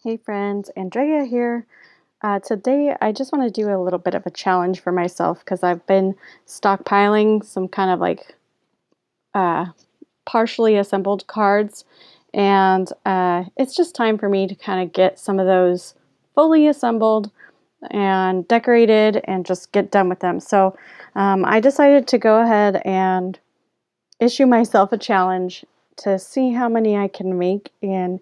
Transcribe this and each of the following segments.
Hey friends, Andrea here. Today I just want to do a little bit of a challenge for myself because I've been stockpiling some kind of like uh, partially assembled cards, and it's just time for me to kind of get some of those fully assembled and decorated and just get done with them. So I decided to go ahead and issue myself a challenge to see how many I can make in,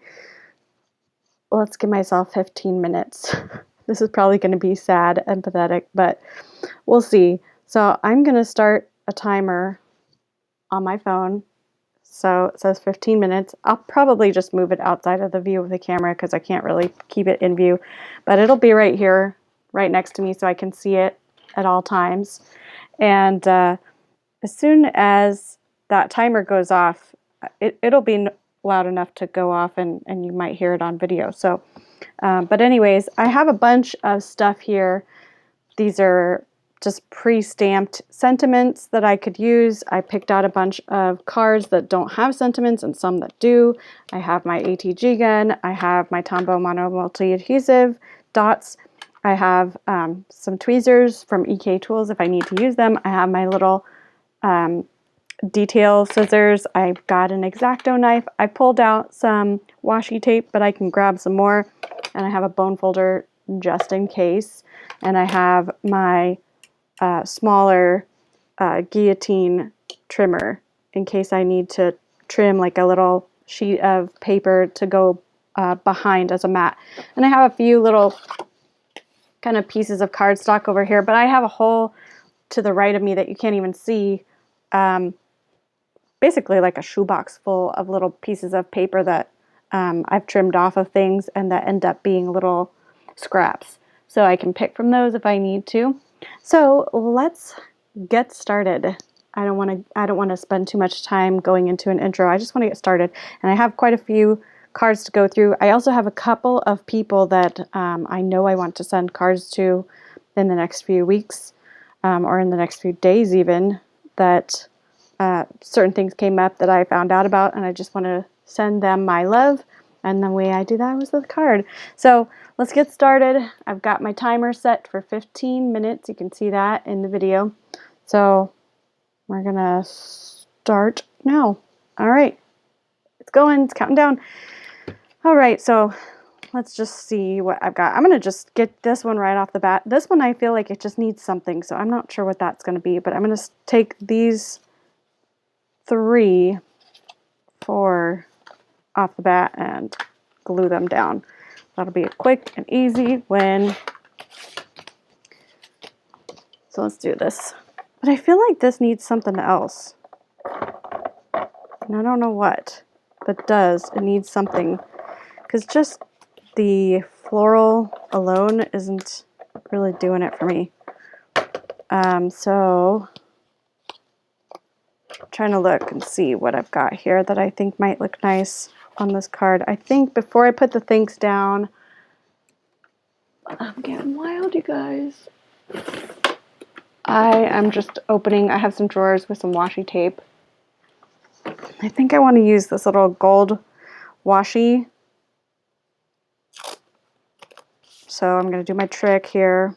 let's give myself 15 minutes. This is probably going to be sad and pathetic, but we'll see. So I'm going to start a timer on my phone. So it says 15 minutes. I'll probably just move it outside of the view of the camera because I can't really keep it in view, but it'll be right here, right next to me so I can see it at all times. And as soon as that timer goes off, it'll be loud enough to go off and you might hear it on video. So but anyways, I have a bunch of stuff here. These are just pre-stamped sentiments that I could use. I picked out a bunch of cards that don't have sentiments and some that do. I have my ATG gun. I have my Tombow Mono multi-adhesive dots. I have some tweezers from EK Tools if I need to use them. I have my little detail scissors. I've got an X-Acto knife. I pulled out some washi tape, but I can grab some more. And I have a bone folder just in case. And I have my smaller guillotine trimmer in case I need to trim like a little sheet of paper to go behind as a mat. And I have a few little kind of pieces of cardstock over here, but I have a hole to the right of me that you can't even see. Basically like a shoebox full of little pieces of paper that I've trimmed off of things and that end up being little scraps. So I can pick from those if I need to. So let's get started. I don't want to spend too much time going into an intro. I just want to get started. And I have quite a few cards to go through. I also have a couple of people that I know I want to send cards to in the next few weeks or in the next few days even, that certain things came up that I found out about, and I just want to send them my love. And the way I do that was with a card. So let's get started. I've got my timer set for 15 minutes. You can see that in the video. So we're gonna start now. All right, it's going, it's counting down. All right, so let's just see what I've got. I'm gonna just get this one right off the bat. This one I feel like it just needs something, so I'm not sure what that's gonna be, but I'm gonna take these 3, 4 off the bat and glue them down. That'll be a quick and easy win. So let's do this. But I feel like this needs something else. And I don't know what, but it does. It needs something. Because just the floral alone isn't really doing it for me. So I'm trying to look and see what I've got here that I think might look nice on this card. I think before I put the things down, I'm getting wild, you guys. I am just opening, I have some drawers with some washi tape. I think I want to use this little gold washi. So I'm going to do my trick here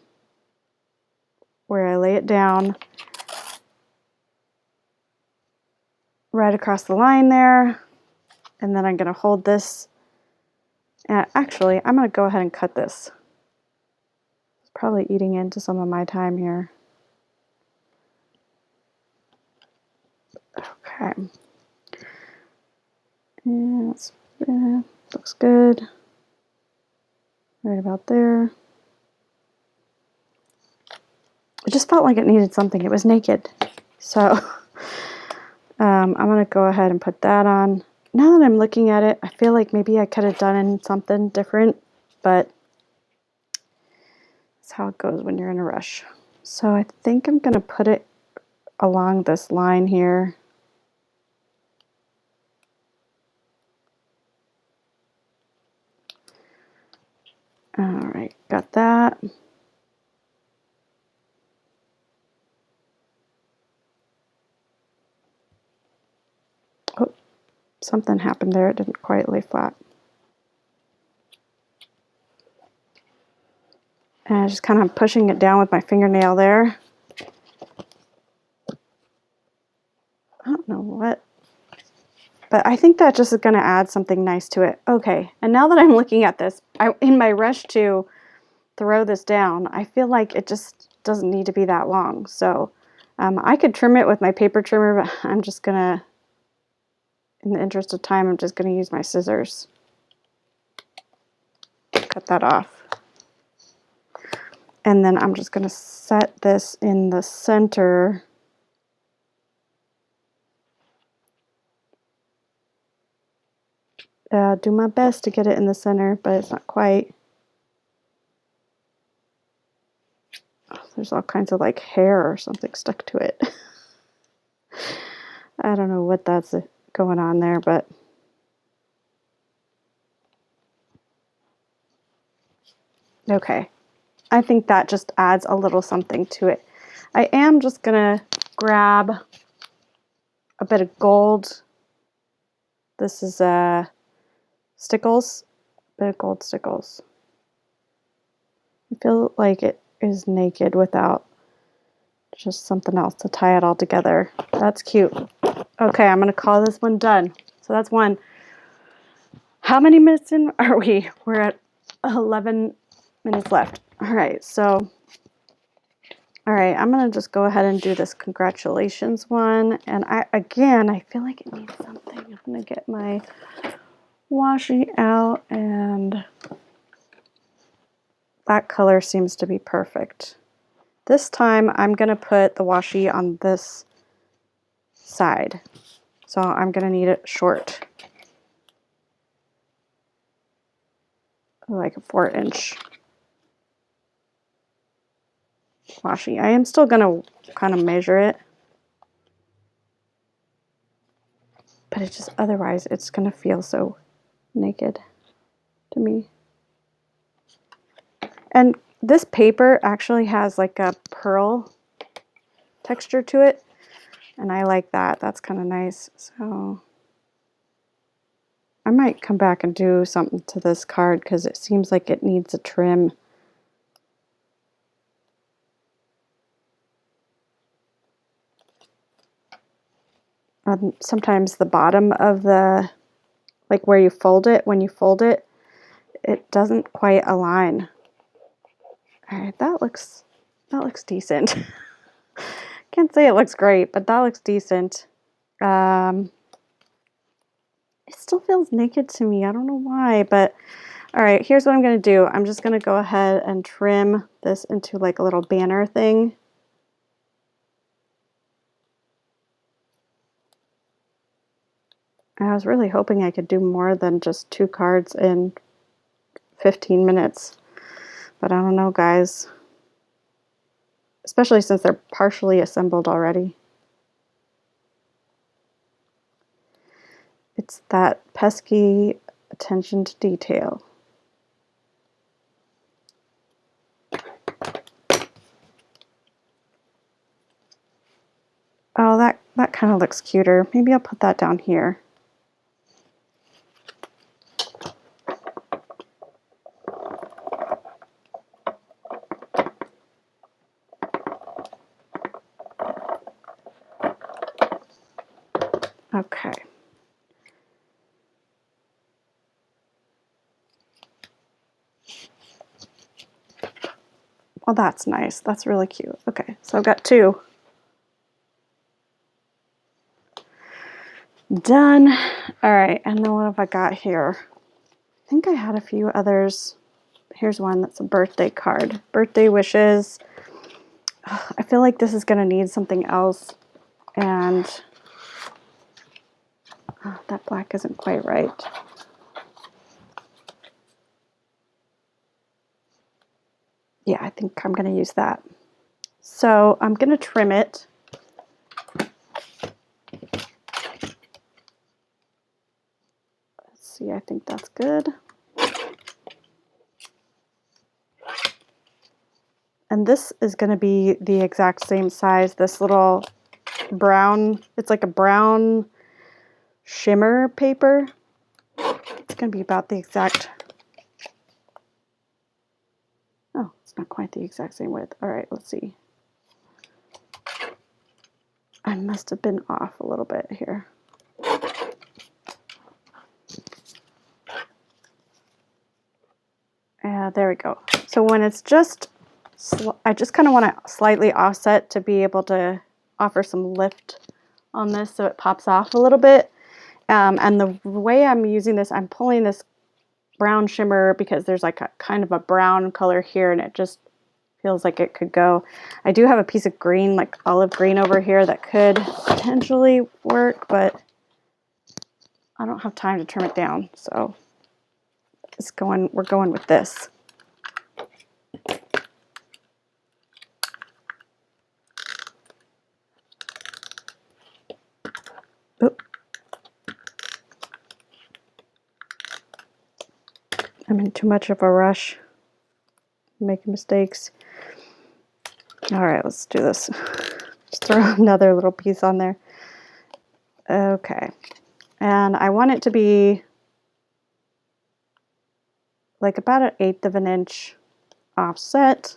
where I lay it down right across the line there. And then I'm going to hold this. Actually, I'm going to go ahead and cut this. It's probably eating into some of my time here. Okay. Yeah, looks good. Right about there. It just felt like it needed something. It was naked. So I'm going to go ahead and put that on. Now that I'm looking at it, I feel like maybe I could have done something different, but that's how it goes when you're in a rush. So I think I'm going to put it along this line here. All right, got that. Oh, something happened there. It didn't quite lay flat. And just kind of pushing it down with my fingernail there. I don't know what, but I think that just is going to add something nice to it. Okay, and now that I'm looking at this, in my rush to throw this down, I feel like it just doesn't need to be that long. So I could trim it with my paper trimmer, but I'm just going to, in the interest of time, I'm just going to use my scissors. Cut that off. And then I'm just going to set this in the center. Do my best to get it in the center, but it's not quite. Oh, there's all kinds of like hair or something stuck to it. I don't know what that's going on there, but okay. I think that just adds a little something to it. I am just gonna grab a bit of gold. This is stickles, a bit of gold stickles. I feel like it is naked without just something else to tie it all together. That's cute. Okay, I'm gonna call this one done. So that's one. How many minutes in are we? We're at 11 minutes left. All right, so, all right, I'm gonna just go ahead and do this congratulations one. And I feel like it needs something. I'm gonna get my washi out, and that color seems to be perfect. This time I'm gonna put the washi on this side. So I'm gonna need it short. Like a 4-inch washi. I am still gonna kind of measure it, but it just, otherwise it's gonna feel so naked to me. And this paper actually has like a pearl texture to it, and I like that. That's kind of nice. So I might come back and do something to this card because it seems like it needs a trim. Sometimes the bottom of the, like where you fold it, when you fold it, it doesn't quite align. All right, that looks decent. Can't say it looks great, but that looks decent. It still feels naked to me. I don't know why, but all right, here's what I'm going to do. I'm just going to go ahead and trim this into like a little banner thing. I was really hoping I could do more than just 2 cards in 15 minutes, but I don't know, guys. Especially since they're partially assembled already. It's that pesky attention to detail. Oh, that kind of looks cuter. Maybe I'll put that down here. Okay. Well, that's nice. That's really cute. Okay, so I've got 2. Done. All right, and then what have I got here? I think I had a few others. Here's one that's a birthday card. Birthday wishes. I feel like this is going to need something else, and that black isn't quite right. Yeah, I think I'm going to use that. So I'm going to trim it. Let's see, I think that's good. And this is going to be the exact same size. This little brown, it's like a brown shimmer paper. It's going to be about the exact, oh, it's not quite the exact same width. All right, let's see. I must have been off a little bit here. There we go. So when it's just, I just kind of want to slightly offset to be able to offer some lift on this so it pops off a little bit. And the way I'm using this, I'm pulling this brown shimmer because there's like a kind of a brown color here and it just feels like it could go. I do have a piece of green, like olive green over here that could potentially work, but I don't have time to trim it down. So we're going with this. Oop. I'm in too much of a rush. I'm making mistakes. All right, let's do this. Just throw another little piece on there. Okay. And I want it to be like about 1/8 of an inch offset.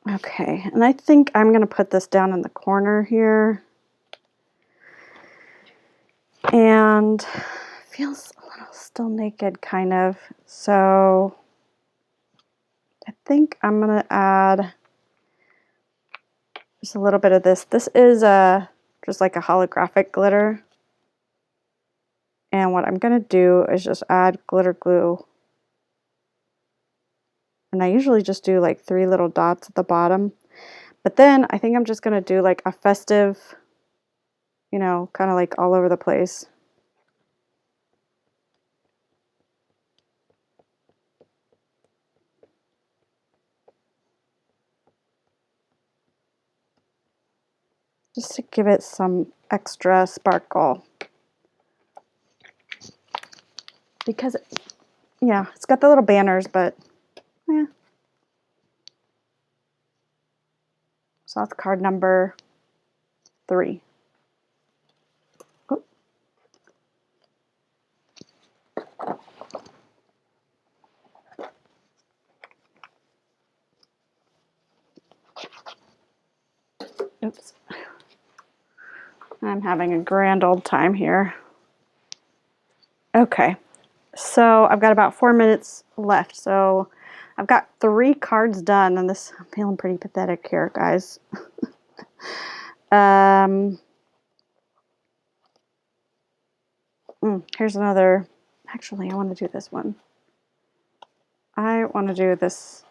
Okay, and I think I'm going to put this down in the corner here. And feels a little still naked, kind of. So I think I'm going to add just a little bit of this. This is just like a holographic glitter. And what I'm going to do is just add glitter glue. And I usually just do like 3 little dots at the bottom. But then I think I'm just going to do like a festive, you know, kind of like all over the place. Just to give it some extra sparkle. Because, yeah, it's got the little banners, but, yeah. So that's card number 3. Oh. Oops. I'm having a grand old time here. Okay, so I've got about 4 minutes left. So I've got 3 cards done, and I'm feeling pretty pathetic here, guys. Here's another. Actually, I want to do this one. I want to do this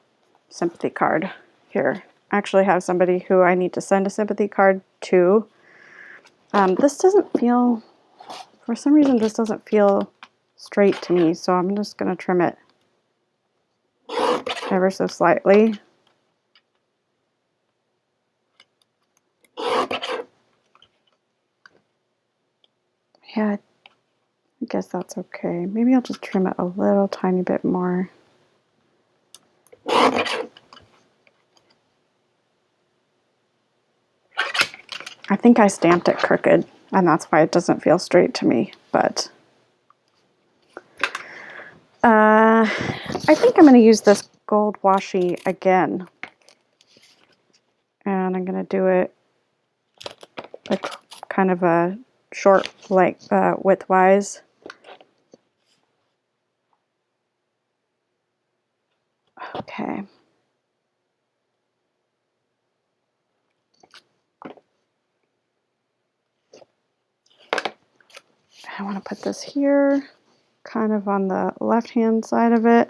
sympathy card here. I actually have somebody who I need to send a sympathy card to. This doesn't feel, for some reason, this doesn't feel straight to me, so I'm just going to trim it ever so slightly. Yeah, I guess that's okay. Maybe I'll just trim it a little tiny bit more. I think I stamped it crooked, and that's why it doesn't feel straight to me, but I think I'm going to use this gold washi again. And I'm going to do it like kind of a short, like widthwise. Okay. I want to put this here, kind of on the left-hand side of it.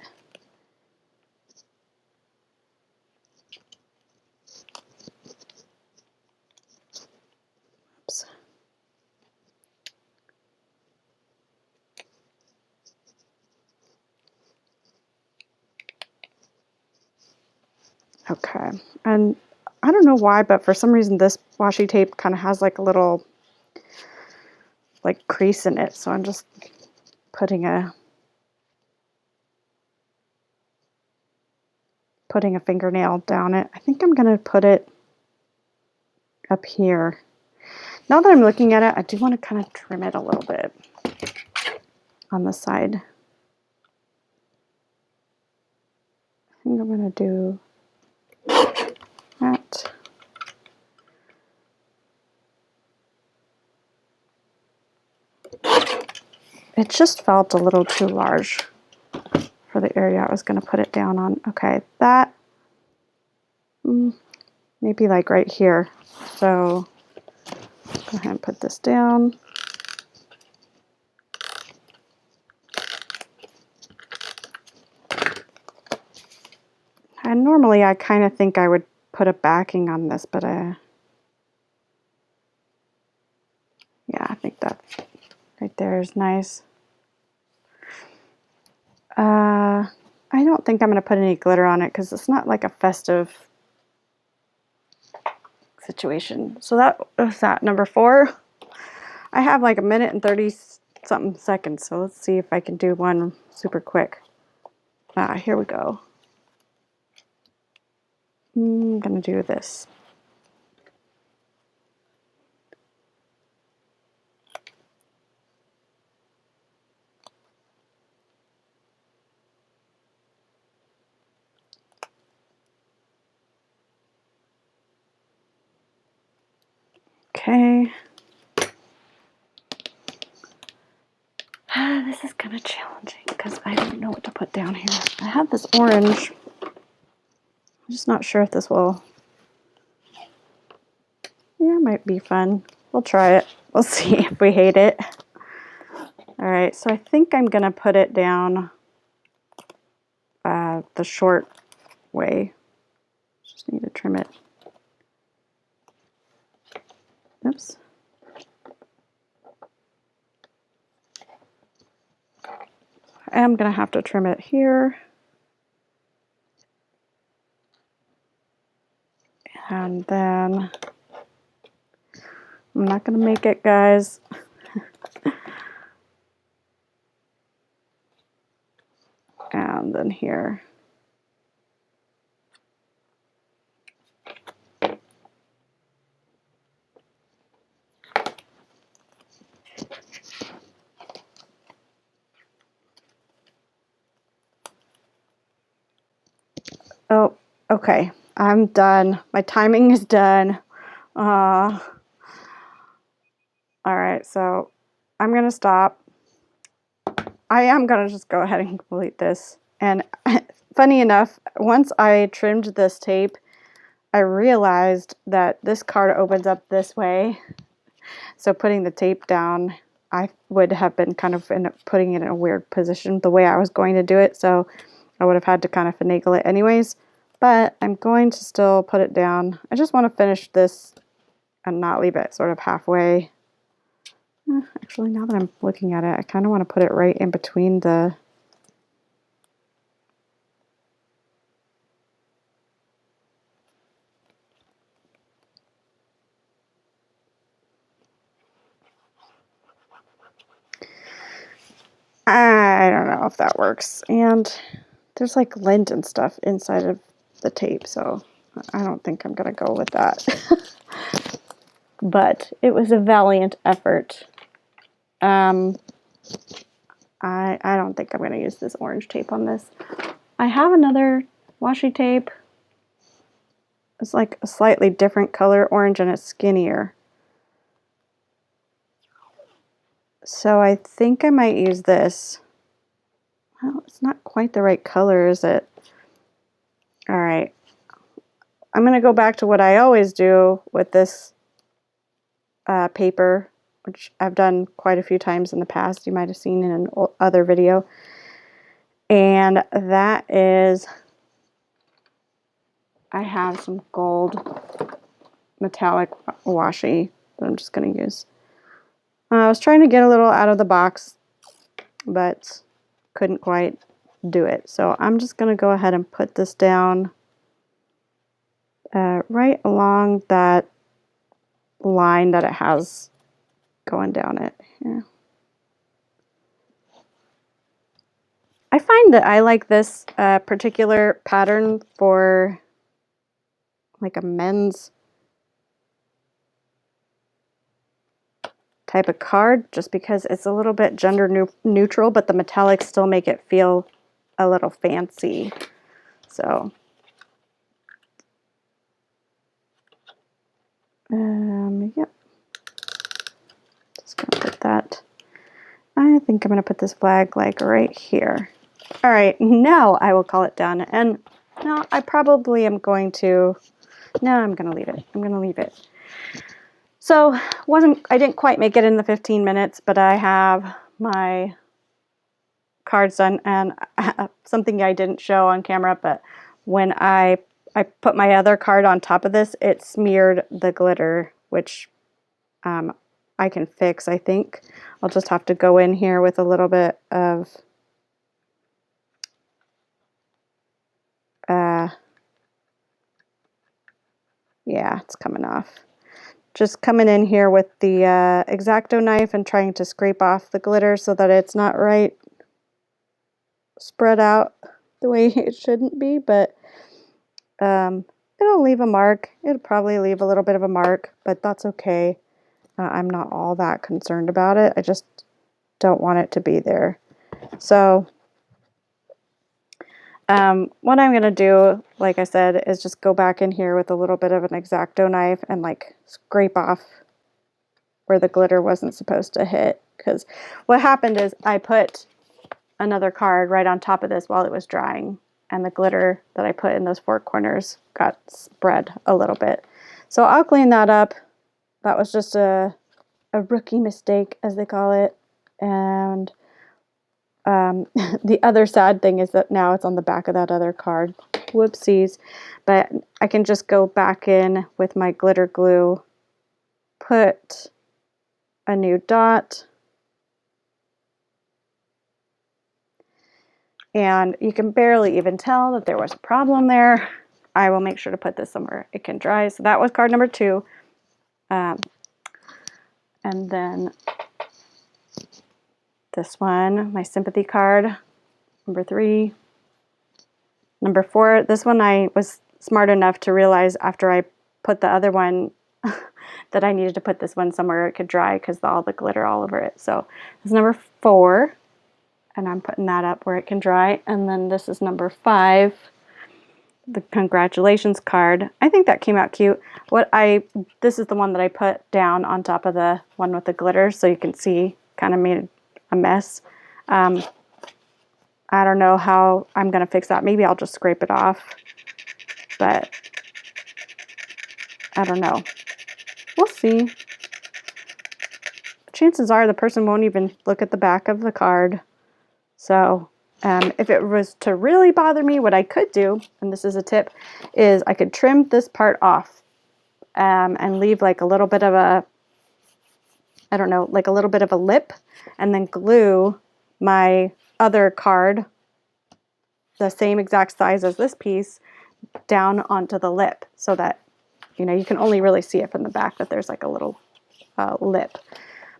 Oops. Okay, and I don't know why, but for some reason this washi tape kind of has like a little like crease in it, so I'm just putting a fingernail down it. I think I'm going to put it up here. Now that I'm looking at it, I do want to kind of trim it a little bit on the side. I think I'm going to do that. It just felt a little too large for the area I was going to put it down on. Okay, that maybe like right here. So go ahead and put this down. And normally I kind of think I would put a backing on this, but yeah, I think that right there is nice. I don't think I'm going to put any glitter on it because it's not like a festive situation. So that was that, number 4. I have like a minute and 30 something seconds, so let's see if I can do one super quick. Here we go. I'm going to do this. Okay. This is kind of challenging because I don't know what to put down here. I have this orange. I'm just not sure if this will... Yeah, it might be fun. We'll try it. We'll see if we hate it. All right, so I think I'm going to put it down the short way. Just need to trim it. Oops. I am going to have to trim it here. And then I'm not going to make it, guys. And then here. Oh, okay. I'm done. My timing is done. All right, so I'm going to stop. I am going to just go ahead and complete this. And funny enough, once I trimmed this tape, I realized that this card opens up this way. So putting the tape down, I would have been kind of putting it in a weird position the way I was going to do it. So I would have had to kind of finagle it anyways. But I'm going to still put it down. I just want to finish this and not leave it sort of halfway. Actually, now that I'm looking at it, I kind of want to put it right in between the... I don't know if that works. And there's like lint and stuff inside of the tape, so I don't think I'm going to go with that. But it was a valiant effort. I don't think I'm going to use this orange tape on this. I have another washi tape. It's like a slightly different color orange and it's skinnier. So I think I might use this. Well, it's not quite the right color, is it? All right. I'm going to go back to what I always do with this paper, which I've done quite a few times in the past. You might have seen in an other video. And that is, I have some gold metallic washi that I'm just going to use. I was trying to get a little out of the box, but couldn't quite do it. So I'm just going to go ahead and put this down right along that line that it has going down it. Yeah. I find that I like this particular pattern for like a men's type of card just because it's a little bit gender neutral, but the metallics still make it feel a little fancy. So, yep. Just gonna put that. I think I'm gonna put this flag like right here. All right, now I will call it done. And no, I probably am going to. No, I'm gonna leave it. I'm gonna leave it. So I didn't quite make it in the 15 minutes, but I have my cards done, and something I didn't show on camera, but when I put my other card on top of this, it smeared the glitter, which I can fix, I think. I'll just have to go in here with a little bit of yeah, it's coming off. Just coming in here with the X-Acto knife and trying to scrape off the glitter so that it's not right spread out the way it shouldn't be, but it'll leave a mark. It'll probably leave a little bit of a mark, but that's okay. I'm not all that concerned about it. I just don't want it to be there. So what I'm going to do, like I said, is just go back in here with a little bit of an X-Acto knife and like scrape off where the glitter wasn't supposed to hit. Because what happened is I put another card right on top of this while it was drying, and the glitter that I put in those four corners got spread a little bit. So I'll clean that up. That was just a rookie mistake, as they call it. And the other sad thing is that now it's on the back of that other card. Whoopsies. But I can just go back in with my glitter glue, put a new dot, and you can barely even tell that there was a problem there. I will make sure to put this somewhere it can dry. So that was card number 2. And then this one, my sympathy card, number 3. Number 4, this one I was smart enough to realize after I put the other one that I needed to put this one somewhere it could dry because all the glitter all over it. So this is number 4, and I'm putting that up where it can dry. And then this is number 5, the congratulations card. I think that came out cute. This is the one that I put down on top of the one with the glitter, so you can see kind of made a mess. I don't know how I'm going to fix that. Maybe I'll just scrape it off, but I don't know. We'll see. Chances are the person won't even look at the back of the card. So if it was to really bother me, what I could do, and this is a tip, is I could trim this part off and leave like a little bit of a, I don't know, like a little bit of a lip, and then glue my other card, the same exact size as this piece, down onto the lip so that, you know, you can only really see it from the back that there's like a little lip.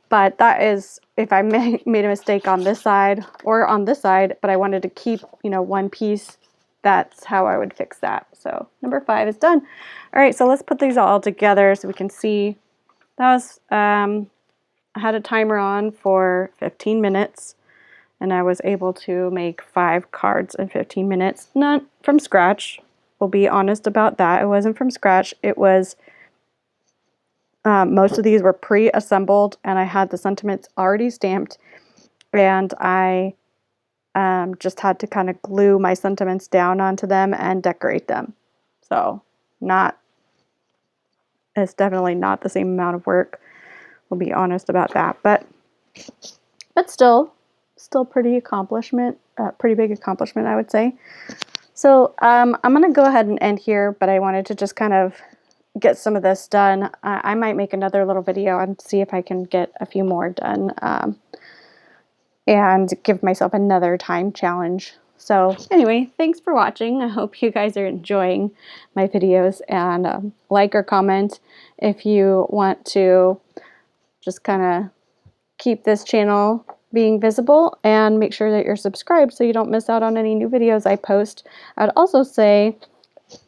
But that is if I made a mistake on this side or on this side, but I wanted to keep, you know, one piece, that's how I would fix that. So number 5 is done. All right, so let's put these all together so we can see. That was, I had a timer on for 15 minutes, and I was able to make 5 cards in 15 minutes. Not from scratch. We'll be honest about that. It wasn't from scratch. It was, most of these were pre-assembled, and I had the sentiments already stamped, and I just had to kind of glue my sentiments down onto them and decorate them. So it's definitely not the same amount of work. We'll be honest about that, but still pretty big accomplishment, I would say. So I'm going to go ahead and end here, but I wanted to just kind of get some of this done. I might make another little video and see if I can get a few more done and give myself another time challenge. So anyway, thanks for watching. I hope you guys are enjoying my videos, and like or comment if you want to just kind of keep this channel being visible, and make sure that you're subscribed so you don't miss out on any new videos I post. I'd also say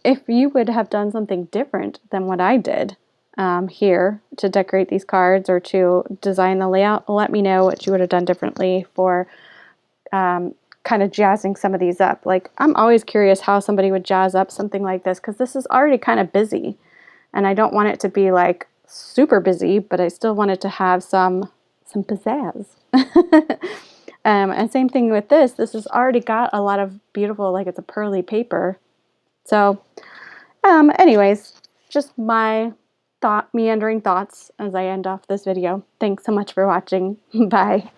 if you would have done something different than what I did, here to decorate these cards or to design the layout, let me know what you would have done differently for kind of jazzing some of these up. Like, I'm always curious how somebody would jazz up something like this, because this is already kind of busy and I don't want it to be like super busy, but I still want it to have some pizzazz. And same thing with this. This has already got a lot of beautiful, like, it's a pearly paper. So anyways, just my meandering thoughts as I end off this video. Thanks so much for watching. Bye.